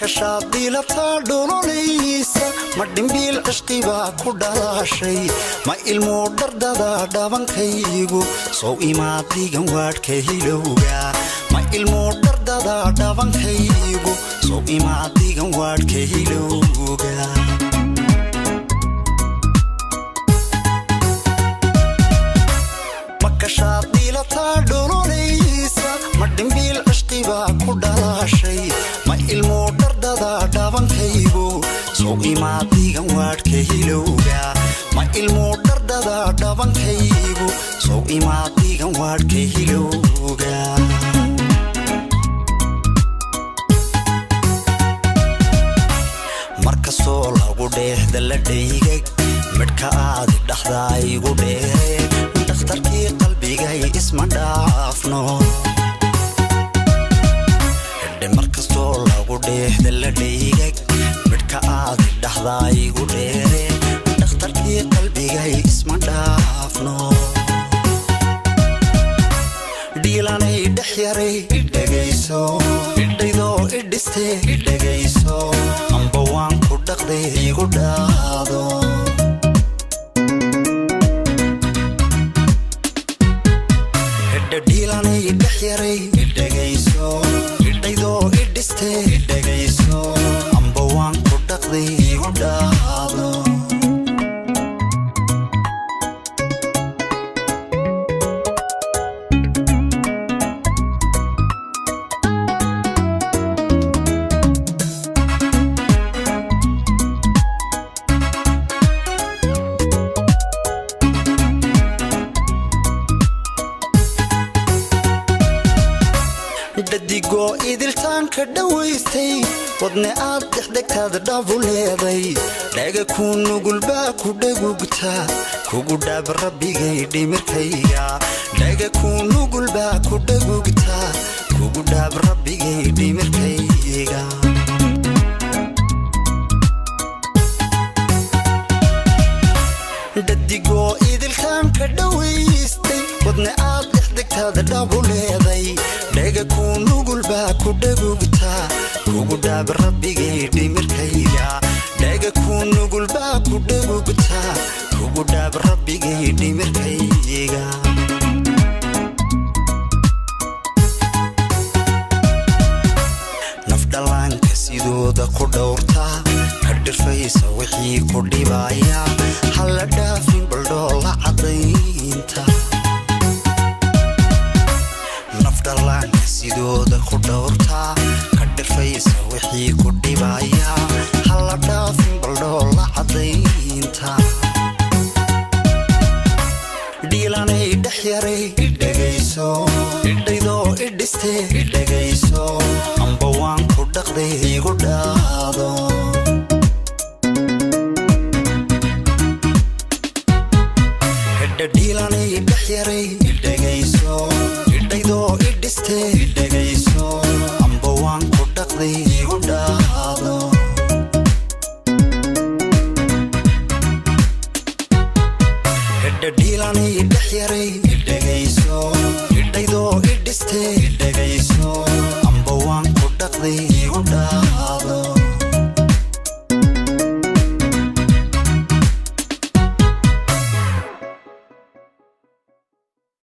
كشاطي لطادون ليسا مدين بالعشق باكو دلاشي ما إلمو دردادا دابان كيغو سو إما ديغن واد كيلوغا ما إلمو دردادا دابان كيغو سو إما ديغن واد كيلوغا كشاطي لطادون ليسا مدين بالعشق باكو دلاشي ما إلمو دردادا دابان كيغو سو إما ديغن واد كيلوغا ما إلمو دردادا دابان كيغو سو إما ديغن واد كيلوغا markasoo lagu dheehda la dheygay midka aad dhaxdaa igu dheere dhakhtarkii qalbigay isma dhaafno markasoo lagu dheehda la dheygay midka aad dhaxdaa igu dheere dhakhtarkii qalbigay isma dhaafno dhiilanay dhex yaray idhagayso idhaydoo idhiste idhagayso amba waan ku dhaqday igu dhaado dhiilanay dhex yaray idhagayso idhaydoo idhiste idhagayso amba waan ku dhaqday igu dhaado dadigoo idiltaan ka dhawaystay wadne aad dhexdhegtaada dhabu leeday dhaga ku nugulbaa ku dhagugtaa kugu dhaab rabbigay dhimirkayga dhaga ku nugulbaa ku dhagugtaa kugu dhaab rabbigay dhimirkayga dadigoo idiltaan ka dhawaystay wadne aad dhexdhegtaada dhabu leeday dhaga ku nugulbaa ku dhagugtaa kugu dhaab rabbigay dhimirkayga dhaga ku nugulbaa ku dhagugtaa kugu dhaab rabbigay dhimirkayga nafdhalaanka sidooda ku dhowrtaa ka dhirfaysa wixii ku dhibaya hala dhaafin baldhoola cadaynta nafdhalaanka sidooda ku dhowrtaa ka dhirfaysa wixii ku dhibaya hala dhaafin baldhoola cadaynta dhiilanay dhex yaray idhagayso idhaydoo idhiste idhagayso amba waan ku dhaqday igu dhaado dhiilanay dhex yaray idhagayso idhaydoo idhiste idhagayso amba waan ku dhaqday igu dhaado dhiilanay dhex yaray idhagayso idhaydoo idhiste idhagayso amba waan ku dhaqday igu dhaado